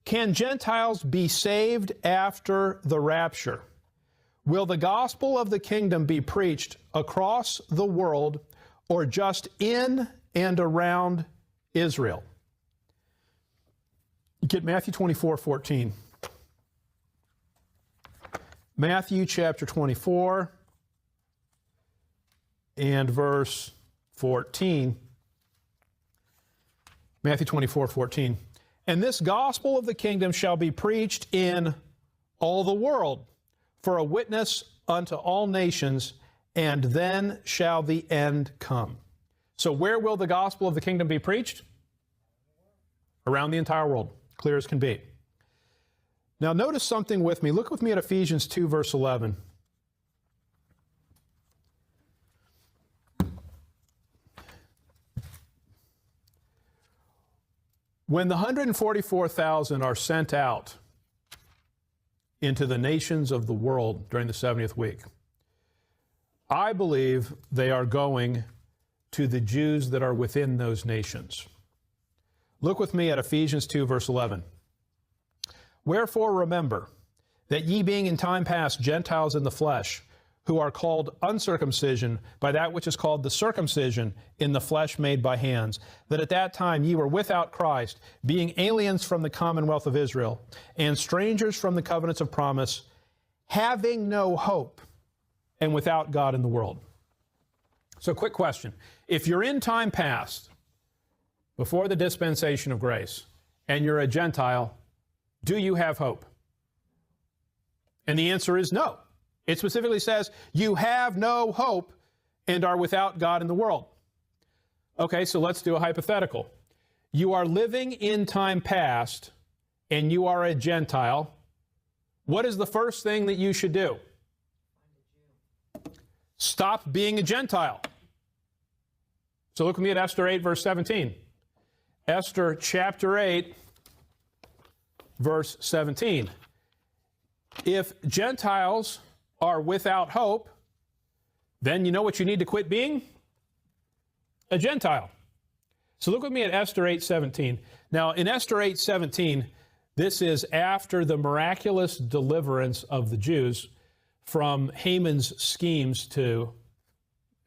Can Gentiles be saved after the rapture? Will the gospel of the kingdom be preached across the world or just in and around Israel? Get Matthew 24:14. Matthew chapter 24 and verse 14. Matthew 24:14. And this gospel of the kingdom shall be preached in all the world for a witness unto all nations, and then shall the end come. So where will the gospel of the kingdom be preached? Around the entire world, clear as can be. Now notice something with me. Look with me at Ephesians 2, verse 11. When the 144,000 are sent out into the nations of the world during the 70th week, I believe they are going to the Jews that are within those nations. Look with me at Ephesians 2, verse 11. Wherefore remember that ye being in time past Gentiles in the flesh, who are called uncircumcision by that which is called the circumcision in the flesh made by hands, that at that time ye were without Christ, being aliens from the commonwealth of Israel, and strangers from the covenants of promise, having no hope, and without God in the world. So quick question. If you're in time past, before the dispensation of grace, and you're a Gentile, do you have hope? And the answer is no. It specifically says, you have no hope and are without God in the world. Okay, so let's do a hypothetical. You are living in time past and you are a Gentile. What is the first thing that you should do? Stop being a Gentile. So look with me at Esther 8, verse 17. Esther chapter 8, verse 17. If Gentiles are without hope, then you know what you need to quit being? A Gentile. So look with me at Esther 8:17. Now, in Esther 8:17, this is after the miraculous deliverance of the Jews from Haman's schemes to,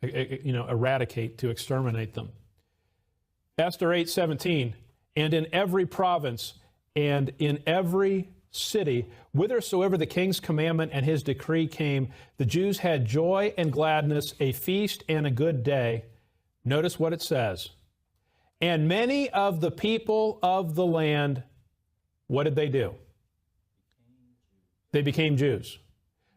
eradicate, to exterminate them. Esther 8:17, and in every province and in every city, whithersoever the king's commandment and his decree came, the Jews had joy and gladness, a feast and a good day. Notice what it says. And many of the people of the land, what did they do? They became Jews.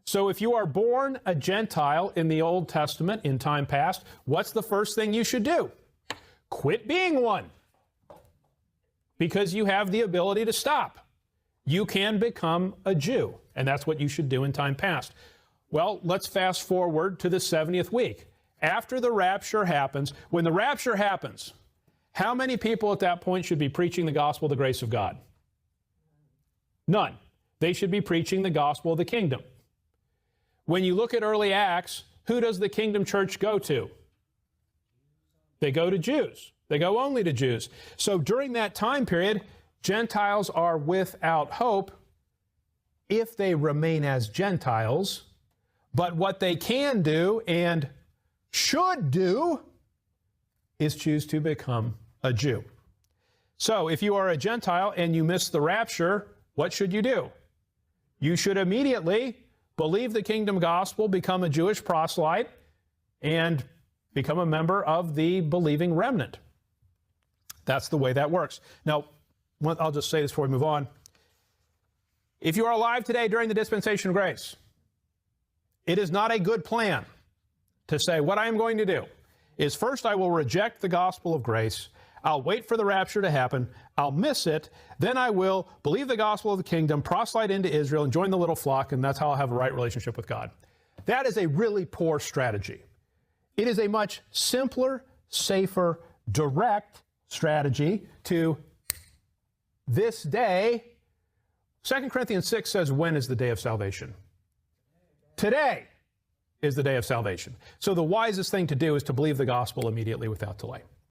So if you are born a Gentile in the Old Testament, in time past, what's the first thing you should do? Quit being one. Because you have the ability to stop. You can become a Jew, and that's what you should do in time past. Well, let's fast forward to the 70th week. After the rapture happens, when the rapture happens, how many people at that point should be preaching the gospel of the grace of God? None. They should be preaching the gospel of the kingdom. When you look at early Acts, who does the kingdom church go to? They go to Jews. They go only to Jews. So during that time period, Gentiles are without hope if they remain as Gentiles, but what they can do and should do is choose to become a Jew. So if you are a Gentile and you miss the rapture, what should you do? You should immediately believe the kingdom gospel, become a Jewish proselyte, and become a member of the believing remnant. That's the way that works. Now, I'll just say this before we move on. If you are alive today during the dispensation of grace, it is not a good plan to say, what I am going to do is first I will reject the gospel of grace, I'll wait for the rapture to happen, I'll miss it, then I will believe the gospel of the kingdom, proselyte into Israel, and join the little flock, and that's how I'll have a right relationship with God. That is a really poor strategy. It is a much simpler, safer, direct strategy to this day. 2 Corinthians 6 says, when is the day of salvation? Today is the day of salvation. So the wisest thing to do is to believe the gospel immediately without delay.